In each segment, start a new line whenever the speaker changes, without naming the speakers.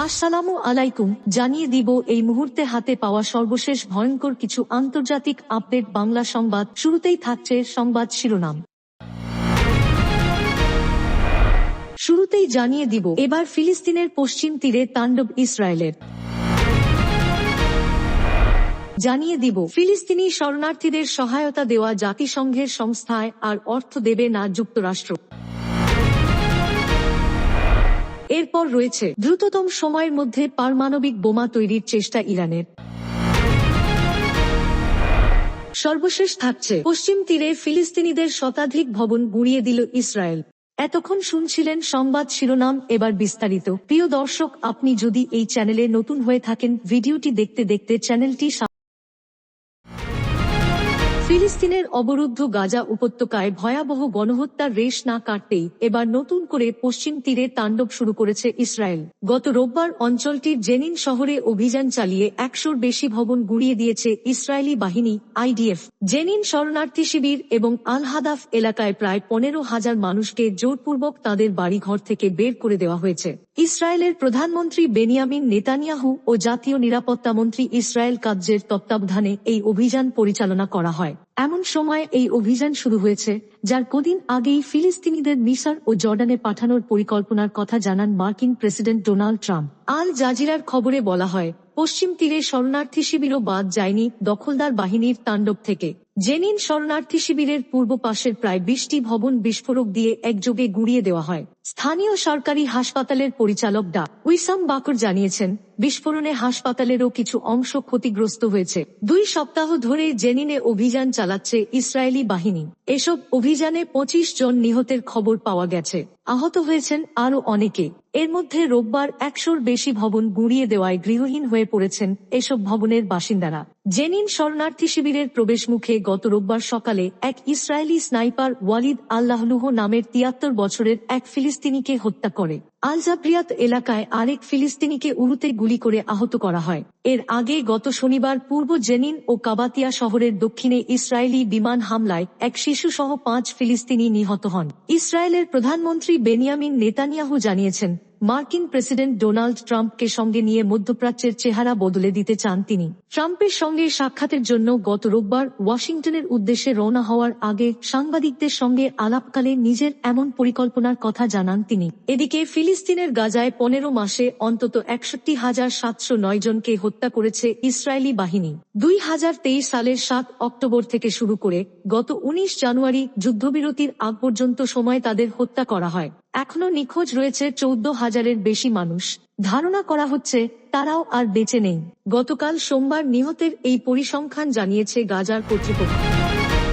আসসালামু আলাইকুম। জানিয়ে দিব এই মুহূর্তে হাতে পাওয়া সর্বশেষ ভয়ঙ্কর কিছু আন্তর্জাতিক আপডেট। বাংলা সংবাদ শুরুতেই থাকছে সংবাদ শিরোনাম। শুরুতেই জানিয়ে দিব এবার ফিলিস্তিনের পশ্চিম তীরে তাণ্ডব ইসরায়েলের। জানিয়ে দিব ফিলিস্তিনি শরণার্থীদের সহায়তা দেওয়া জাতিসংঘের সংস্থায় আর অর্থ দেবে না যুক্তরাষ্ট্র। এরপর রয়েছে দ্রুততম সময়ের মধ্যে পারমাণবিক বোমা তৈরির চেষ্টা ইরানের। সর্বশেষ থাকছে পশ্চিম তীরে ফিলিস্তিনিদের শতাধিক ভবন গুঁড়িয়ে দিল ইসরায়েল। এতক্ষণ শুনছিলেন সংবাদ শিরোনাম, এবার বিস্তারিত। প্রিয় দর্শক, আপনি যদি এই চ্যানেলে নতুন হয়ে থাকেন, ভিডিওটি দেখতে দেখতে চ্যানেলটি ফিলিস্তিনের অবরুদ্ধ গাজা উপত্যকায় ভয়াবহ গণহত্যার রেশ না কাটতেই এবার নতুন করে পশ্চিম তীরে তাণ্ডব শুরু করেছে ইসরায়েল। গত রোববার অঞ্চলটির জেনিন শহরে অভিযান চালিয়ে 100-র বেশি ভবন গুঁড়িয়ে দিয়েছে ইসরায়েলি বাহিনী আইডিএফ। জেনিন শরণার্থী শিবির এবং আল হাদাফ এলাকায় প্রায় 15,000 মানুষকে জোরপূর্বক তাদের বাড়িঘর থেকে বের করে দেওয়া হয়েছে। ইসরায়েলের প্রধানমন্ত্রী বেনিয়ামিন নেতানিয়াহু ও জাতীয় নিরাপত্তা মন্ত্রী ইসরায়েল কাৎজের তত্ত্বাবধানে এই অভিযান পরিচালনা করা হয়। এমন সময় এই অভিযান শুরু হয়েছে যার কদিন আগেই ফিলিস্তিনিদের মিসর ও জর্ডানে পাঠানোর পরিকল্পনার কথা জানান মার্কিন প্রেসিডেন্ট ডোনাল্ড ট্রাম্প। আল জাজিরার খবরে বলা হয়, পশ্চিম তীরে শরণার্থী শিবিরও বাদ যায়নি দখলদার বাহিনীর তাণ্ডব থেকে। জেনিন শরণার্থী শিবিরের পূর্ব পাশের প্রায় 20টি ভবন বিস্ফোরক দিয়ে একযোগে গুঁড়িয়ে দেওয়া হয়। স্থানীয় সরকারি হাসপাতালের পরিচালক ডা. উইসাম বাকর জানিয়েছেন, বিস্ফোরণে হাসপাতালেরও কিছু অংশ ক্ষতিগ্রস্ত হয়েছে। 2 সপ্তাহ ধরে জেনিনে অভিযান চালাচ্ছে ইসরায়েলি বাহিনী। এসব অভিযানে 25 জন নিহতের খবর পাওয়া গেছে। আহত হয়েছেন আরও অনেকে। এর মধ্যে রোববার 100-র বেশি ভবন গুঁড়িয়ে দেওয়ায় গৃহহীন হয়ে পড়েছেন এসব ভবনের বাসিন্দারা। জেনিন শরণার্থী শিবিরের প্রবেশমুখে গত রোববার সকালে এক ইসরায়েলি স্নাইপার ওয়ালিদ আল্লাহলুহ নামের 73 বছরের এক ফিলিস্তিনিকে হত্যা করে। আল জাবরিয়াত এলাকায় আরেক ফিলিস্তিনিকে উরুতে গুলি করে আহত করা হয়। এর আগে গত শনিবার পূর্ব জেনিন ও কাবাতিয়া শহরের দক্ষিণে ইসরায়েলি বিমান হামলায় এক শিশুসহ 5 ফিলিস্তিনি নিহত হন। ইসরায়েলের প্রধানমন্ত্রী বেনিয়ামিন নেতানিয়াহু জানিয়েছেন, মার্কিন প্রেসিডেন্ট ডোনাল্ড ট্রাম্পকে সঙ্গে নিয়ে মধ্যপ্রাচ্যের চেহারা বদলে দিতে চান তিনি। ট্রাম্পের সঙ্গে সাক্ষাতের জন্য গত রোববার ওয়াশিংটনের উদ্দেশ্যে রওনা হওয়ার আগে সাংবাদিকদের সঙ্গে আলাপকালে নিজের এমন পরিকল্পনার কথা জানান তিনি। এদিকে ফিলিস্তিনের গাজায় 15 মাসে অন্তত 61,709 জনকে হত্যা করেছে ইসরায়েলি বাহিনী। 2023 সালের 7 অক্টোবর থেকে শুরু করে গত 19 জানুয়ারি যুদ্ধবিরতির আগ পর্যন্ত সময় তাদের হত্যা করা হয়। এখনো নিখোঁজ রয়েছে 14,000-এর বেশি মানুষ। ধারণা করা হচ্ছে তারাও আর বেঁচে নেই। গতকাল সোমবার নিহতের এই পরিসংখ্যান জানিয়েছে গাজার কর্তৃপক্ষ।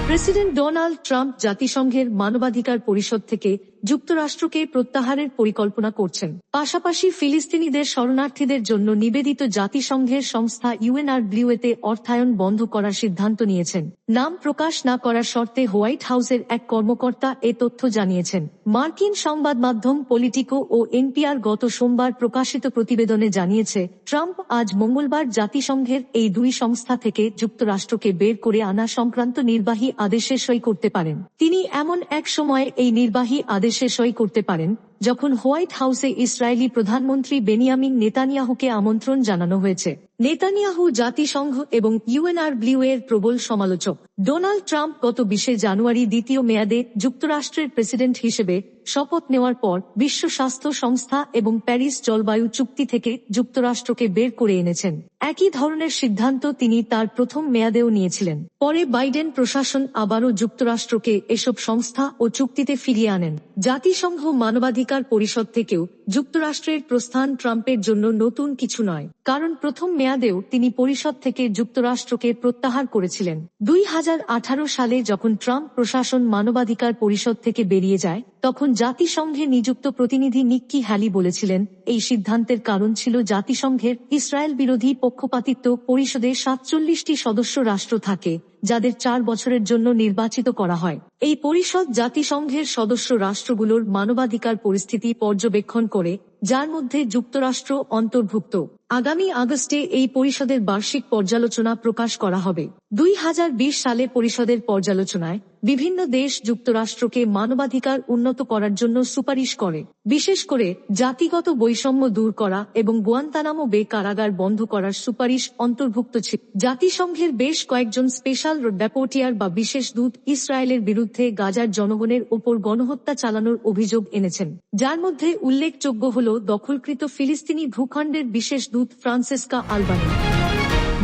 প্রেসিডেন্ট ডোনাল্ড ট্রাম্প জাতিসংঘের মানবাধিকার পরিষদ থেকে যুক্তরাষ্ট্রকে প্রত্যাহারের পরিকল্পনা করছেন। পাশাপাশি ফিলিস্তিনিদের শরণার্থীদের জন্য নিবেদিত জাতিসংঘের সংস্থা ইউএনআরডব্লিউএতে অর্থায়ন বন্ধ করার সিদ্ধান্ত নিয়েছেন। নাম প্রকাশ না করার শর্তে হোয়াইট হাউসের এক কর্মকর্তা এ তথ্য জানিয়েছেন। মার্কিন সংবাদ মাধ্যম পলিটিকো ও এনপিআর গত সোমবার প্রকাশিত প্রতিবেদনে জানিয়েছে, ট্রাম্প আজ মঙ্গলবার জাতিসংঘের এই 2 সংস্থা থেকে যুক্তরাষ্ট্রকে বের করে আনা সংক্রান্ত নির্বাহী আদেশে সই করতে পারেন। তিনি এমন এক সময়ে এই নির্বাহী আদেশে সই করতে পারেন যখন হোয়াইট হাউসে ইসরায়েলি প্রধানমন্ত্রী বেনিয়ামিন নেতানিয়াহুকে আমন্ত্রণ জানানো হয়েছে। নেতানিয়াহু জাতিসংঘ এবং ইউএনআরডব্লিউ এর প্রবল সমালোচক। ডোনাল্ড ট্রাম্প গত 20 জানুয়ারি দ্বিতীয় মেয়াদে যুক্তরাষ্ট্রের প্রেসিডেন্ট হিসেবে শপথ নেওয়ার পর বিশ্ব স্বাস্থ্য সংস্থা এবং প্যারিস জলবায়ু চুক্তি থেকে যুক্তরাষ্ট্রকে বের করে এনেছেন। একই ধরনের সিদ্ধান্ত তিনি তার প্রথম মেয়াদেও নিয়েছিলেন। পরে বাইডেন প্রশাসন আবারও যুক্তরাষ্ট্রকে এসব সংস্থা ও চুক্তিতে ফিরিয়ে আনেন। জাতিসংঘ মানবাধিকার পরিষদ থেকেও যুক্তরাষ্ট্রের প্রস্থান ট্রাম্পের জন্য নতুন কিছু নয়, কারণ প্রথম মেয়াদেও তিনি পরিষদ থেকে যুক্তরাষ্ট্রকে প্রত্যাহার করেছিলেন। 2018 সালে যখন ট্রাম্প প্রশাসন মানবাধিকার পরিষদ থেকে বেরিয়ে যায়, তখন জাতিসংঘে নিযুক্ত প্রতিনিধি নিক্কি হ্যালি বলেছিলেন, এই সিদ্ধান্তের কারণ ছিল জাতিসংঘের ইসরায়েল বিরোধী পক্ষপাতিত্ব। পরিষদে 47টি সদস্য রাষ্ট্র থাকে, যাদের 4 বছরের জন্য নির্বাচিত করা হয়। এই পরিষদ জাতিসংঘের সদস্য রাষ্ট্রগুলোর মানবাধিকার পরিস্থিতি পর্যবেক্ষণ করে, যার মধ্যে যুক্তরাষ্ট্র অন্তর্ভুক্ত। আগামী আগস্টে এই পরিষদের বার্ষিক পর্যালোচনা প্রকাশ করা হবে। 2020 সালে পরিষদের পর্যালোচনায় বিভিন্ন দেশ যুক্তরাষ্ট্রকে মানবাধিকার উন্নত করার জন্য সুপারিশ করে, বিশেষ করে জাতিগত বৈষম্য দূর করা এবং গুয়ান্তানামো বে কারাগার বন্ধ করার সুপারিশ অন্তর্ভুক্ত ছিল। জাতিসংঘের বেশ কয়েকজন স্পেশাল র্যাপোর্টিয়ার বা বিশেষ দূত ইসরায়েলের বিরুদ্ধে গাজার জনগণের ওপর গণহত্যা চালানোর অভিযোগ এনেছেন, যার মধ্যে উল্লেখযোগ্য হল দখলকৃত ফিলিস্তিনি ভূখণ্ডের বিশেষ দূত ফ্রান্সেসকা আলবানি।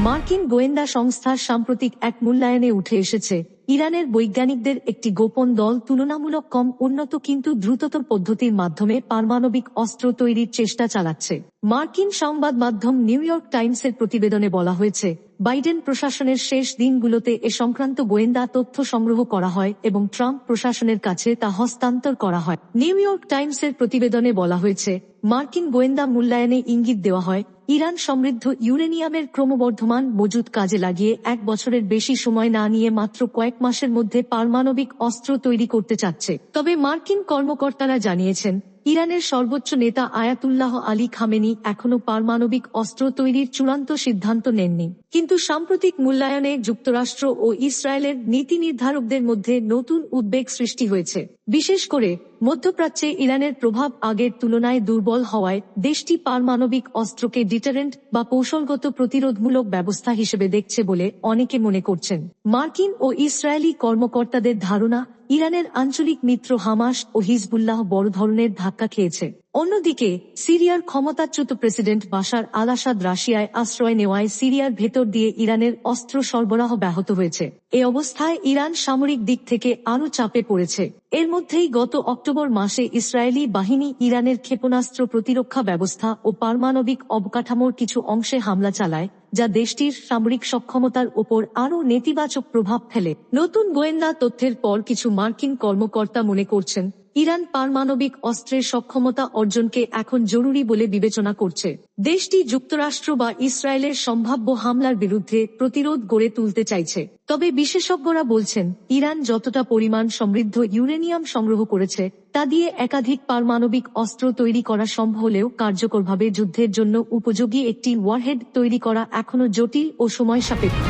মার্কিন গোয়েন্দা সংস্থার সাম্প্রতিক এক মূল্যায়নে উঠে এসেছে, ইরানের বৈজ্ঞানিকদের একটি গোপন দল তুলনামূলক কম উন্নত কিন্তু দ্রুততর পদ্ধতির মাধ্যমে পারমাণবিক অস্ত্র তৈরির চেষ্টা চালাচ্ছে। মার্কিন সংবাদ মাধ্যম নিউ ইয়র্ক টাইমসের প্রতিবেদনে বলা হয়েছে, বাইডেন প্রশাসনের শেষ দিনগুলোতে এ সংক্রান্ত গোয়েন্দা তথ্য সংগ্রহ করা হয় এবং ট্রাম্প প্রশাসনের কাছে তা হস্তান্তর করা হয়। নিউ ইয়র্ক টাইমসের প্রতিবেদনে বলা হয়েছে, মার্কিন গোয়েন্দা মূল্যায়নে ইঙ্গিত দেওয়া হয়, ইরান সমৃদ্ধ ইউরেনিয়ামের ক্রমবর্ধমান মজুদ কাজে লাগিয়ে 1 বছরের বেশি সময় না নিয়ে মাত্র কয়েক মাসের মধ্যে পারমাণবিক অস্ত্র তৈরি করতে চাচ্ছে। তবে মার্কিন কর্মকর্তারা জানিয়েছেন, ইরানের সর্বোচ্চ নেতা আয়াতুল্লাহ আলী খামেনি এখনো পারমাণবিক অস্ত্র তৈরির চূড়ান্ত সিদ্ধান্ত নেননি। কিন্তু সাম্প্রতিক মূল্যায়নে যুক্তরাষ্ট্র ও ইসরায়েলের নীতি নির্ধারকদের মধ্যে নতুন উদ্বেগ সৃষ্টি হয়েছে। বিশেষ করে মধ্যপ্রাচ্যে ইরানের প্রভাব আগের তুলনায় দুর্বল হওয়ায় দেশটি পারমাণবিক অস্ত্রকে ডিটারেন্ট বা কৌশলগত প্রতিরোধমূলক ব্যবস্থা হিসেবে দেখছে বলে অনেকে মনে করছেন। মার্কিন ও ইসরায়েলি কর্মকর্তাদের ধারণা, ইরানের আঞ্চলিক মিত্র হামাস ও হিজবুল্লাহ বড় ধরনের ধাক্কা খেয়েছে। অন্যদিকে সিরিয়ার ক্ষমতাচ্যুত প্রেসিডেন্ট বাশার আল আসাদ রাশিয়ায় আশ্রয় নেওয়ায় সিরিয়ার ভেতর দিয়ে ইরানের অস্ত্র সরবরাহ ব্যাহত হয়েছে। এ অবস্থায় ইরান সামরিক দিক থেকে আরও চাপে পড়েছে। এর মধ্যেই গত অক্টোবর মাসে ইসরায়েলি বাহিনী ইরানের ক্ষেপণাস্ত্র প্রতিরক্ষা ব্যবস্থা ও পারমাণবিক অবকাঠামোর কিছু অংশে হামলা চালায়, যা দেশটির সামরিক সক্ষমতার ওপর আরও নেতিবাচক প্রভাব ফেলে। নতুন গোয়েন্দা তথ্যের পর কিছু মার্কিন কর্মকর্তা মনে করছেন, ইরান পারমাণবিক অস্ত্রের সক্ষমতা অর্জনকে এখন জরুরি বলে বিবেচনা করছে। দেশটি যুক্তরাষ্ট্র বা ইসরায়েলের সম্ভাব্য হামলার বিরুদ্ধে প্রতিরোধ গড়ে তুলতে চাইছে। তবে বিশেষজ্ঞরা বলছেন, ইরান যতটা পরিমাণ সমৃদ্ধ ইউরেনিয়াম সংগ্রহ করেছে তা দিয়ে একাধিক পারমাণবিক অস্ত্র তৈরি করা সম্ভব হলেও কার্যকরভাবে যুদ্ধের জন্য উপযোগী একটি ওয়ারহেড তৈরি করা এখনো জটিল ও সময়সাপেক্ষ।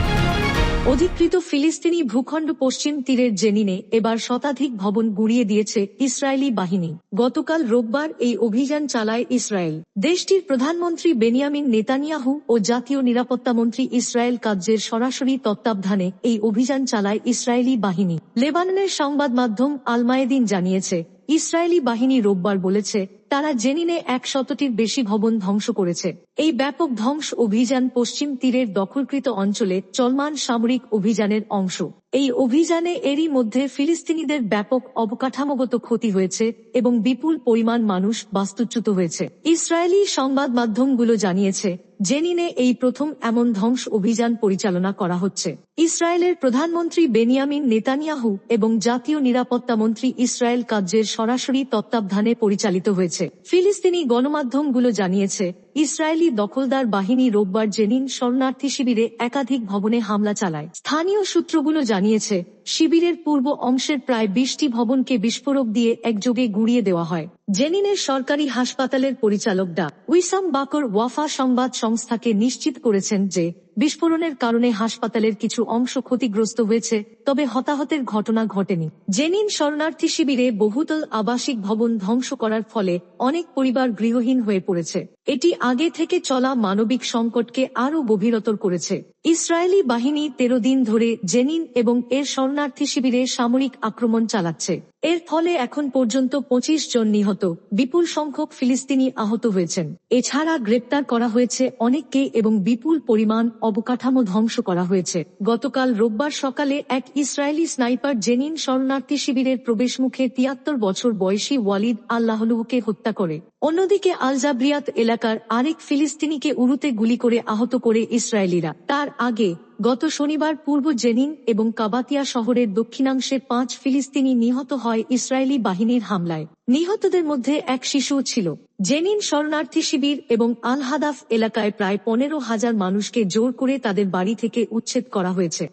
অধিকৃত ফিলিস্তিনি ভূখণ্ড পশ্চিম তীরের জেনিনে এবার শতাধিক ভবন গুঁড়িয়ে দিয়েছে ইসরায়েলি বাহিনী। গতকাল রোববার এই অভিযান চালায় ইসরায়েল। দেশটির প্রধানমন্ত্রী বেনিয়ামিন নেতানিয়াহু ও জাতীয় নিরাপত্তামন্ত্রী ইসরায়েল কাৎজের সরাসরি তত্ত্বাবধানে এই অভিযান চালায় ইসরায়েলি বাহিনী। লেবাননের সংবাদ মাধ্যম আল মায়াদিন জানিয়েছে, ইসরায়েলি বাহিনী রোববার বলেছে, তারা জেনিনে 100টির বেশি ভবন ধ্বংস করেছে। এই ব্যাপক ধ্বংস অভিযান পশ্চিম তীরের দখলকৃত অঞ্চলে চলমান সামরিক অভিযানের অংশ। এই অভিযানে এরই মধ্যে ফিলিস্তিনিদের ব্যাপক অবকাঠামোগত ক্ষতি হয়েছে এবং বিপুল পরিমাণ মানুষ বাস্তুচ্যুত হয়েছে। ইসরায়েলি সংবাদ মাধ্যমগুলো জানিয়েছে, জেনিনে এই প্রথম এমন ধ্বংস অভিযান পরিচালনা করা হচ্ছে। ইসরায়েলের প্রধানমন্ত্রী বেনিয়ামিন নেতানিয়াহু এবং জাতীয় নিরাপত্তা মন্ত্রী ইসরায়েল কাৎজের সরাসরি তত্ত্বাবধানে পরিচালিত হয়েছে। ফিলিস্তিনি গণমাধ্যমগুলো জানিয়েছে, ইসরায়েলি দখলদার বাহিনী রোববার জেনিন শরণার্থী শিবিরে একাধিক ভবনে হামলা চালায়। স্থানীয় সূত্রগুলো জানিয়েছে, শিবিরের পূর্ব অংশের প্রায় 20টি ভবনকে বিস্ফোরক দিয়ে একযোগে গুঁড়িয়ে দেওয়া হয়। জেনিনের সরকারি হাসপাতালের পরিচালক ডা. উইসাম বাকর ওয়াফা সংবাদ সংস্থাকে নিশ্চিত করেছেন যে বিস্ফোরণের কারণে হাসপাতালের কিছু অংশ ক্ষতিগ্রস্ত হয়েছে, তবে হতাহতের ঘটনা ঘটেনি। জেনিন শরণার্থী শিবিরে বহুতল আবাসিক ভবন ধ্বংস করার ফলে অনেক পরিবার গৃহহীন হয়ে পড়েছে। এটি আগে থেকে চলা মানবিক সংকটকে আরও গভীরতর করেছে। ইসরায়েলি বাহিনী 13 দিন ধরে জেনিন এবং এর শরণার্থী শিবিরে সামরিক আক্রমণ চালাচ্ছে। এর ফলে এখন পর্যন্ত 25 জন নিহত, বিপুল সংখ্যক ফিলিস্তিনি আহত হয়েছেন। এছাড়া গ্রেপ্তার করা হয়েছে অনেককে এবং বিপুল পরিমাণ অবকাঠামো ধ্বংস করা হয়েছে। গতকাল রোববার সকালে এক ইসরায়েলি স্নাইপার জেনিন শরণার্থী শিবিরের প্রবেশমুখে 73 বছর বয়সী ওয়ালিদ আল-লাহলুহকে হত্যা করে। অন্যদিকে আল জাবরিয়াত এলাকার আরেক ফিলিস্তিনিকে উরুতে গুলি করে আহত করে ইসরায়েলিরা। তার আগে গত শনিবার পূর্ব জেনিন এবং কাবাতিয়া শহরের দক্ষিণাংশে 5 ফিলিস্তিনি নিহত হয় ইসরায়েলি বাহিনীর হামলায়। নিহতদের মধ্যে এক শিশুও ছিল। জেনিন শরণার্থী শিবির এবং আল হাদাফ এলাকায় প্রায় 15,000 মানুষকে জোর করে তাদের বাড়ি থেকে উচ্ছেদ করা হয়েছে।